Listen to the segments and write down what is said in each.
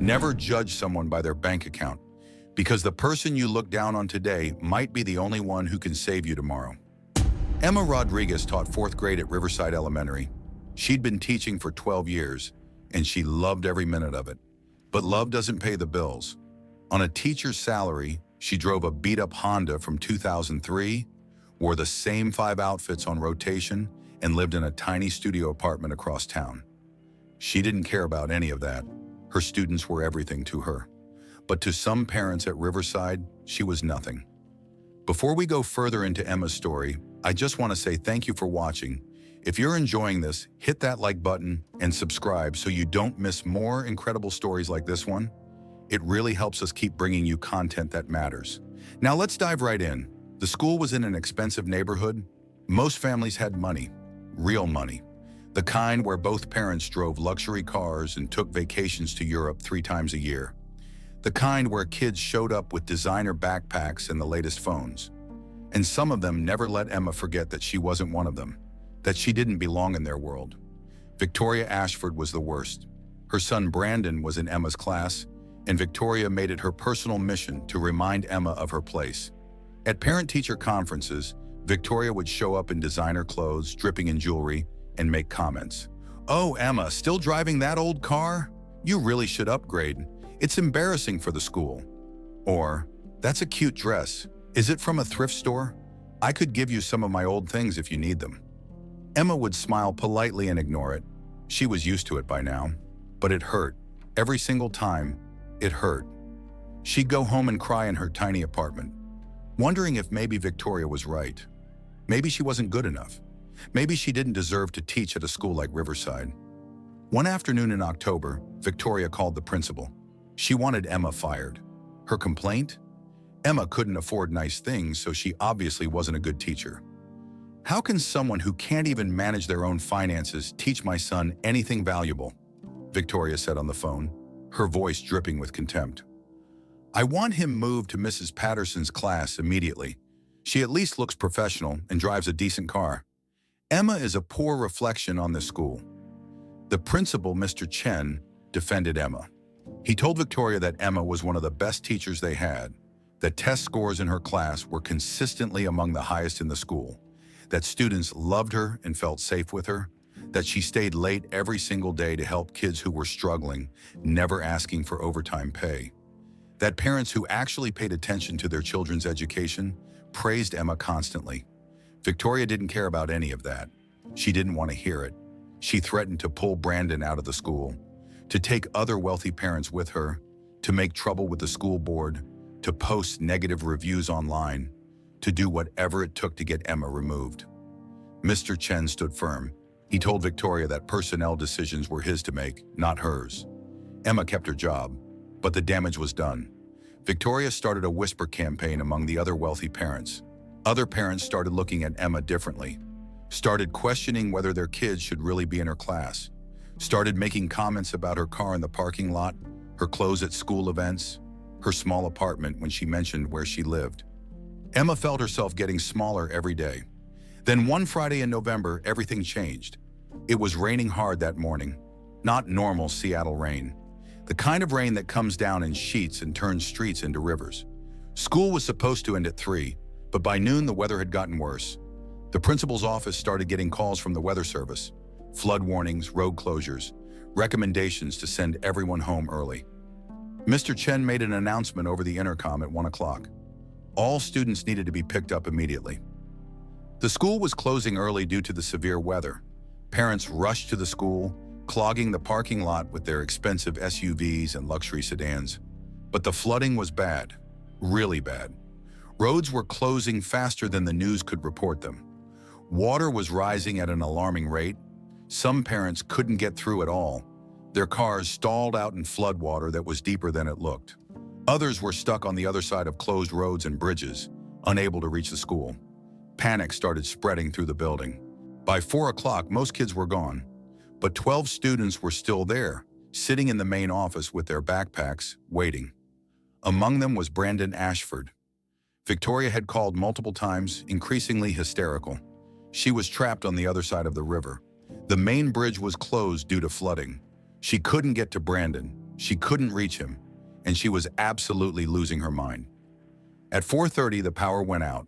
Never judge someone by their bank account, because the person you look down on today might be the only one who can save you tomorrow. Emma Rodriguez taught 4th grade at Riverside Elementary. She'd been teaching for 12 years, and she loved every minute of it. But love doesn't pay the bills. On a teacher's salary, she drove a beat-up Honda from 2003, wore the same 5 outfits on rotation, and lived in a tiny studio apartment across town. She didn't care about any of that. Her students were everything to her. But to some parents at Riverside, she was nothing. Before we go further into Emma's story, I just want to say thank you for watching. If you're enjoying this, hit that like button and subscribe so you don't miss more incredible stories like this one. It really helps us keep bringing you content that matters. Now let's dive right in. The school was in an expensive neighborhood. Most families had money, real money. The kind where both parents drove luxury cars and took vacations to Europe 3 times a year. The kind where kids showed up with designer backpacks and the latest phones. And some of them never let Emma forget that she wasn't one of them, that she didn't belong in their world. Victoria Ashford was the worst. Her son Brandon was in Emma's class, and Victoria made it her personal mission to remind Emma of her place. At parent-teacher conferences, Victoria would show up in designer clothes, dripping in jewelry, and make comments. "Oh, Emma, still driving that old car? You really should upgrade. It's embarrassing for the school." Or, "That's a cute dress. Is it from a thrift store? I could give you some of my old things if you need them." Emma would smile politely and ignore it. She was used to it by now. But it hurt. Every single time, it hurt. She'd go home and cry in her tiny apartment, wondering if maybe Victoria was right. Maybe she wasn't good enough. Maybe she didn't deserve to teach at a school like Riverside. One afternoon in October, Victoria called the principal. She wanted Emma fired. Her complaint? Emma couldn't afford nice things, so she obviously wasn't a good teacher. "How can someone who can't even manage their own finances teach my son anything valuable?" Victoria said on the phone, her voice dripping with contempt. "I want him moved to Mrs. Patterson's class immediately. She at least looks professional and drives a decent car. Emma is a poor reflection on this school." The principal, Mr. Chen, defended Emma. He told Victoria that Emma was one of the best teachers they had, that test scores in her class were consistently among the highest in the school, that students loved her and felt safe with her, that she stayed late every single day to help kids who were struggling, never asking for overtime pay, that parents who actually paid attention to their children's education praised Emma constantly. Victoria didn't care about any of that. She didn't want to hear it. She threatened to pull Brandon out of the school, to take other wealthy parents with her, to make trouble with the school board, to post negative reviews online, to do whatever it took to get Emma removed. Mr. Chen stood firm. He told Victoria that personnel decisions were his to make, not hers. Emma kept her job, but the damage was done. Victoria started a whisper campaign among the other wealthy parents. Other parents started looking at Emma differently, started questioning whether their kids should really be in her class, started making comments about her car in the parking lot, her clothes at school events, her small apartment when she mentioned where she lived. Emma felt herself getting smaller every day. Then one Friday in November, everything changed. It was raining hard that morning, not normal Seattle rain. The kind of rain that comes down in sheets and turns streets into rivers. School was supposed to end at 3, but by noon the weather had gotten worse. The principal's office started getting calls from the weather service, flood warnings, road closures, recommendations to send everyone home early. Mr. Chen made an announcement over the intercom at 1 o'clock. All students needed to be picked up immediately. The school was closing early due to the severe weather. Parents rushed to the school, clogging the parking lot with their expensive SUVs and luxury sedans. But the flooding was bad, really bad. Roads were closing faster than the news could report them. Water was rising at an alarming rate. Some parents couldn't get through at all. Their cars stalled out in floodwater that was deeper than it looked. Others were stuck on the other side of closed roads and bridges, unable to reach the school. Panic started spreading through the building. By 4 o'clock, most kids were gone, but 12 students were still there, sitting in the main office with their backpacks, waiting. Among them was Brandon Ashford. Victoria had called multiple times, increasingly hysterical. She was trapped on the other side of the river. The main bridge was closed due to flooding. She couldn't get to Brandon. She couldn't reach him, and she was absolutely losing her mind. At 4:30, the power went out.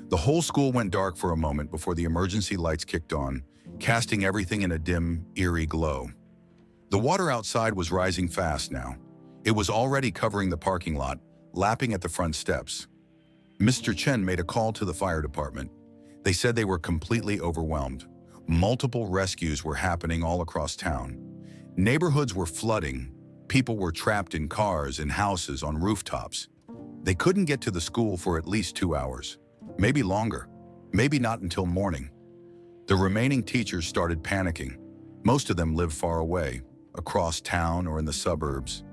The whole school went dark for a moment before the emergency lights kicked on, casting everything in a dim, eerie glow. The water outside was rising fast now. It was already covering the parking lot, lapping at the front steps. Mr. Chen made a call to the fire department. They said they were completely overwhelmed. Multiple rescues were happening all across town. Neighborhoods were flooding. People were trapped in cars and houses on rooftops. They couldn't get to the school for at least 2 hours, maybe longer, maybe not until morning. The remaining teachers started panicking. Most of them lived far away, across town or in the suburbs.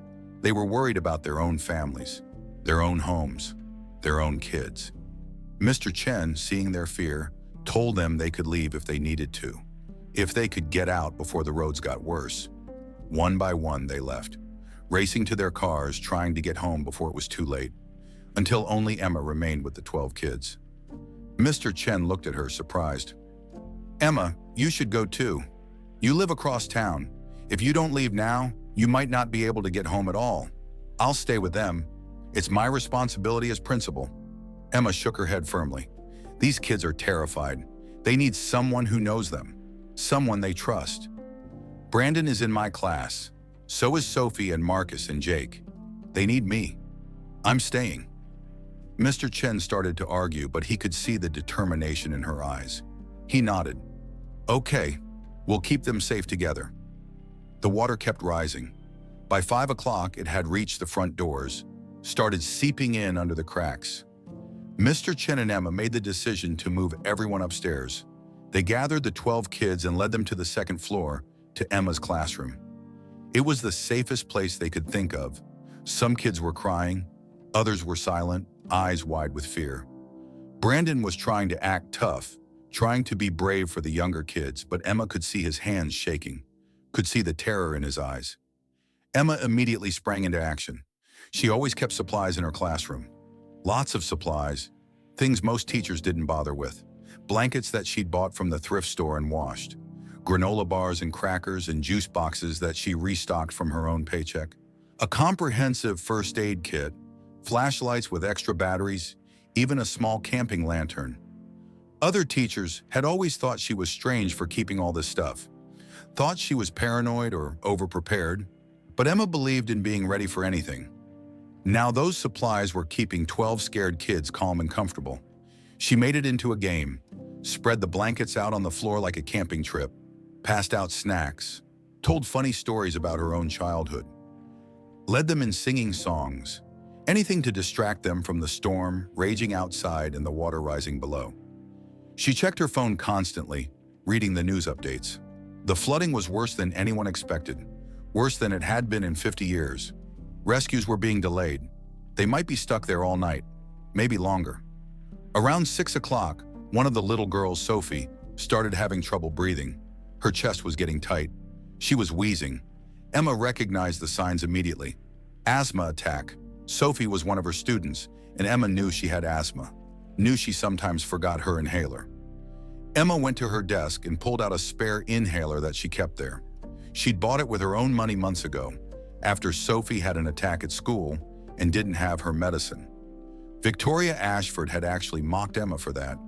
They were worried about their own families, their own homes, their own kids. Mr. Chen, seeing their fear, told them they could leave if they needed to, if they could get out before the roads got worse. One by one, they left, racing to their cars, trying to get home before it was too late, until only Emma remained with the 12 kids. Mr. Chen looked at her, surprised. "Emma, you should go too. You live across town. If you don't leave now, you might not be able to get home at all. I'll stay with them. It's my responsibility as principal." Emma shook her head firmly. These kids are terrified. They need someone who knows them, someone they trust. "Brandon is in my class. So is Sophie and Marcus and Jake. They need me. I'm staying." Mr. Chen started to argue, but he could see the determination in her eyes. He nodded. "Okay, we'll keep them safe together." The water kept rising. By 5 o'clock, it had reached the front doors, started seeping in under the cracks. Mr. Chen and Emma made the decision to move everyone upstairs. They gathered the 12 kids and led them to the second floor, to Emma's classroom. It was the safest place they could think of. Some kids were crying, others were silent, eyes wide with fear. Brandon was trying to act tough, trying to be brave for the younger kids, but Emma could see his hands shaking, could see the terror in his eyes. Emma immediately sprang into action. She always kept supplies in her classroom. Lots of supplies, things most teachers didn't bother with. Blankets that she'd bought from the thrift store and washed. Granola bars and crackers and juice boxes that she restocked from her own paycheck. A comprehensive first aid kit, flashlights with extra batteries, even a small camping lantern. Other teachers had always thought she was strange for keeping all this stuff, thought she was paranoid or overprepared, but Emma believed in being ready for anything. Now those supplies were keeping 12 scared kids calm and comfortable. She made it into a game, spread the blankets out on the floor like a camping trip, passed out snacks, told funny stories about her own childhood, led them in singing songs, anything to distract them from the storm raging outside and the water rising below. She checked her phone constantly, reading the news updates. The flooding was worse than anyone expected, worse than it had been in 50 years. Rescues were being delayed. They might be stuck there all night, maybe longer. Around 6 o'clock, one of the little girls, Sophie, started having trouble breathing. Her chest was getting tight. She was wheezing. Emma recognized the signs immediately. Asthma attack. Sophie was one of her students, and Emma knew she had asthma, knew she sometimes forgot her inhaler. Emma went to her desk and pulled out a spare inhaler that she kept there. She'd bought it with her own money months ago, after Sophie had an attack at school and didn't have her medicine. Victoria Ashford had actually mocked Emma for that,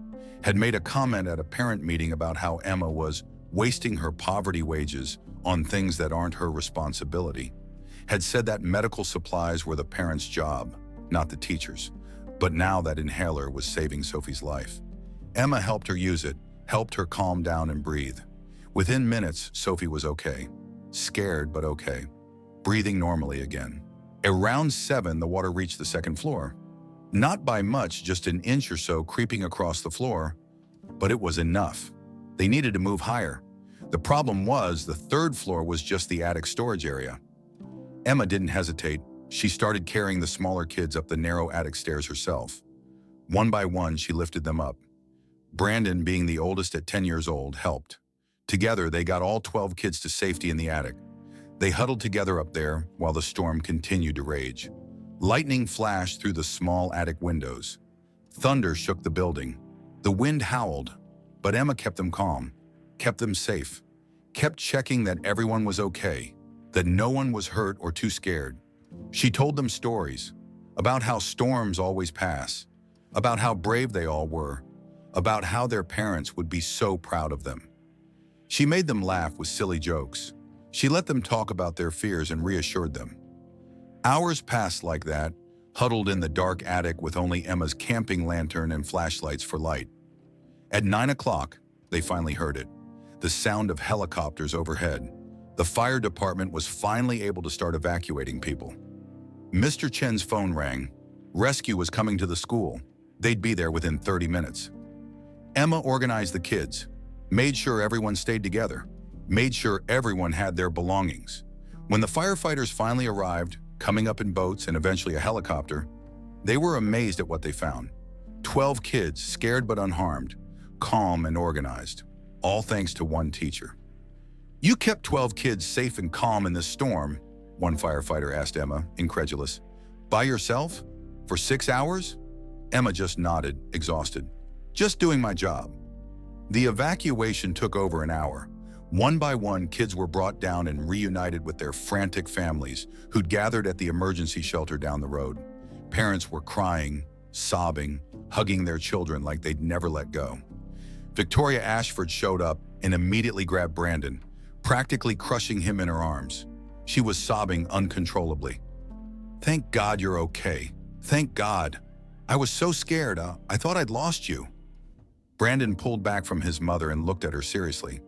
had made a comment at a parent meeting about how Emma was wasting her poverty wages on things that aren't her responsibility, had said that medical supplies were the parents' job, not the teachers', but now that inhaler was saving Sophie's life. Emma helped her use it, helped her calm down and breathe. Within minutes, Sophie was okay. Scared, but okay. Breathing normally again. Around 7, the water reached the second floor. Not by much, just an inch or so creeping across the floor, but it was enough. They needed to move higher. The problem was the third floor was just the attic storage area. Emma didn't hesitate. She started carrying the smaller kids up the narrow attic stairs herself. One by one, she lifted them up. Brandon, being the oldest at 10 years old, helped. Together, they got all 12 kids to safety in the attic. They huddled together up there while the storm continued to rage. Lightning flashed through the small attic windows. Thunder shook the building. The wind howled, but Emma kept them calm, kept them safe, kept checking that everyone was okay. that no one was hurt or too scared. She told them stories about how storms always pass, about how brave they all were, about how their parents would be so proud of them. She made them laugh with silly jokes. She let them talk about their fears and reassured them. Hours passed like that, huddled in the dark attic with only Emma's camping lantern and flashlights for light. At 9 o'clock, they finally heard it. The sound of helicopters overhead. The fire department was finally able to start evacuating people. Mr. Chen's phone rang. Rescue was coming to the school. They'd be there within 30 minutes. Emma organized the kids, made sure everyone stayed together, made sure everyone had their belongings. When the firefighters finally arrived, coming up in boats and eventually a helicopter, they were amazed at what they found. 12 kids, scared but unharmed, calm and organized, all thanks to one teacher. "You kept 12 kids safe and calm in this storm," one firefighter asked Emma, incredulous. "By yourself? For 6 hours?" Emma just nodded, exhausted. "Just doing my job." The evacuation took over an hour. One by one, kids were brought down and reunited with their frantic families who'd gathered at the emergency shelter down the road. Parents were crying, sobbing, hugging their children like they'd never let go. Victoria Ashford showed up and immediately grabbed Brandon, practically crushing him in her arms. She was sobbing uncontrollably. "Thank God you're okay. Thank God. I was so scared. I thought I'd lost you." Brandon pulled back from his mother and looked at her seriously.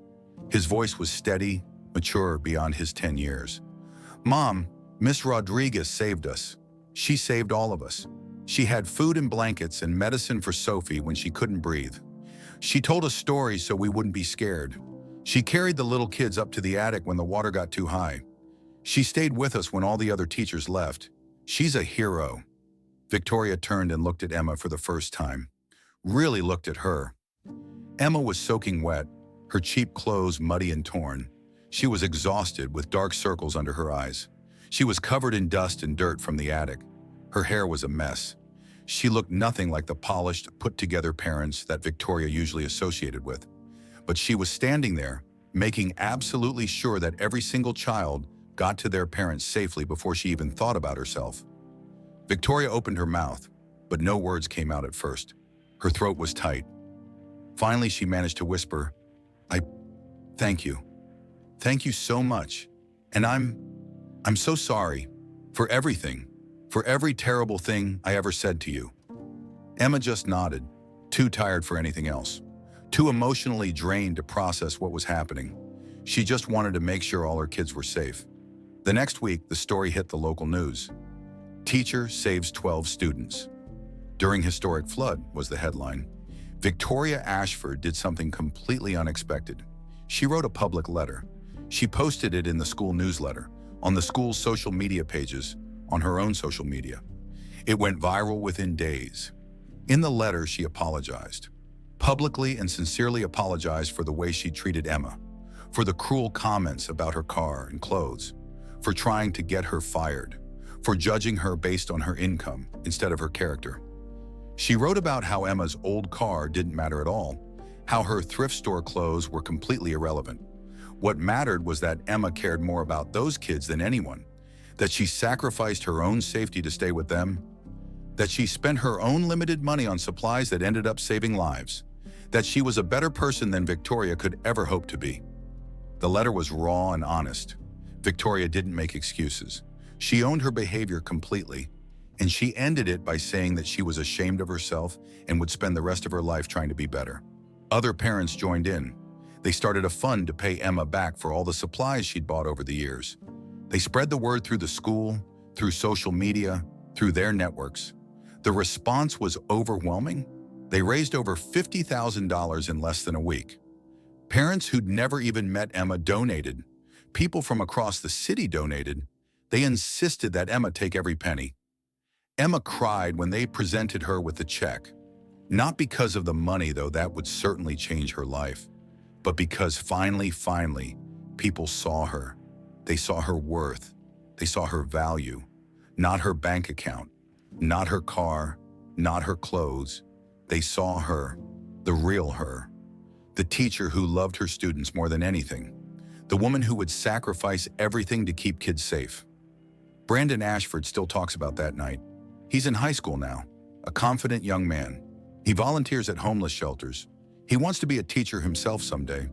His voice was steady, mature beyond his 10 years. "Mom, Miss Rodriguez saved us. She saved all of us. She had food and blankets and medicine for Sophie when she couldn't breathe. She told us stories so we wouldn't be scared. She carried the little kids up to the attic when the water got too high. She stayed with us when all the other teachers left. She's a hero." Victoria turned and looked at Emma for the first time. Really looked at her. Emma was soaking wet, her cheap clothes muddy and torn. She was exhausted with dark circles under her eyes. She was covered in dust and dirt from the attic. Her hair was a mess. She looked nothing like the polished, put-together parents that Victoria usually associated with. But she was standing there, making absolutely sure that every single child got to their parents safely before she even thought about herself. Victoria opened her mouth, but no words came out at first. Her throat was tight. Finally, she managed to whisper, Thank you. Thank you so much. And I'm so sorry for everything, for every terrible thing I ever said to you." Emma just nodded, too tired for anything else, too emotionally drained to process what was happening. She just wanted to make sure all her kids were safe. The next week, the story hit the local news. "Teacher saves 12 students." "During historic flood" was the headline. Victoria Ashford did something completely unexpected. She wrote a public letter. She posted it in the school newsletter, on the school's social media pages, on her own social media. It went viral within days. In the letter, she apologized. Publicly and sincerely apologized for the way she treated Emma, for the cruel comments about her car and clothes, for trying to get her fired, for judging her based on her income instead of her character. She wrote about how Emma's old car didn't matter at all, how her thrift store clothes were completely irrelevant. What mattered was that Emma cared more about those kids than anyone, that she sacrificed her own safety to stay with them, that she spent her own limited money on supplies that ended up saving lives, that she was a better person than Victoria could ever hope to be. The letter was raw and honest. Victoria didn't make excuses. She owned her behavior completely, and she ended it by saying that she was ashamed of herself and would spend the rest of her life trying to be better. Other parents joined in. They started a fund to pay Emma back for all the supplies she'd bought over the years. They spread the word through the school, through social media, through their networks. The response was overwhelming. They raised over $50,000 in less than a week. Parents who'd never even met Emma donated. People from across the city donated. They insisted that Emma take every penny. Emma cried when they presented her with the check. Not because of the money, though that would certainly change her life, but because finally, people saw her. They saw her worth. They saw her value. Not her bank account, not her car, not her clothes. They saw her, the real her. The teacher who loved her students more than anything. the woman who would sacrifice everything to keep kids safe. Brandon Ashford still talks about that night. He's in high school now, a confident young man. He volunteers at homeless shelters. He wants to be a teacher himself someday.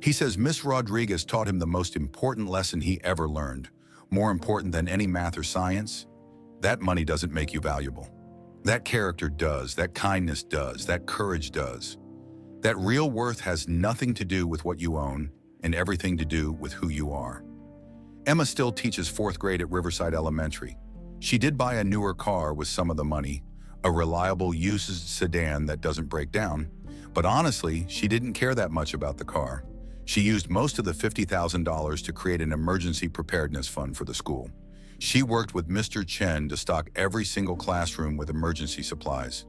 He says Miss Rodriguez taught him the most important lesson he ever learned, more important than any math or science. That money doesn't make you valuable. That character does, that kindness does, that courage does. That real worth has nothing to do with what you own and everything to do with who you are. Emma still teaches fourth grade at Riverside Elementary. She did buy a newer car with some of the money, a reliable used sedan that doesn't break down, but honestly, she didn't care that much about the car. She used most of the $50,000 to create an emergency preparedness fund for the school. She worked with Mr. Chen to stock every single classroom with emergency supplies.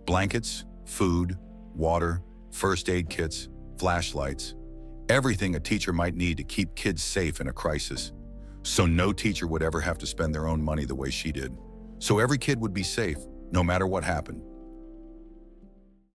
Blankets, food, water, first aid kits, flashlights, everything a teacher might need to keep kids safe in a crisis. So no teacher would ever have to spend their own money the way she did. So every kid would be safe, no matter what happened.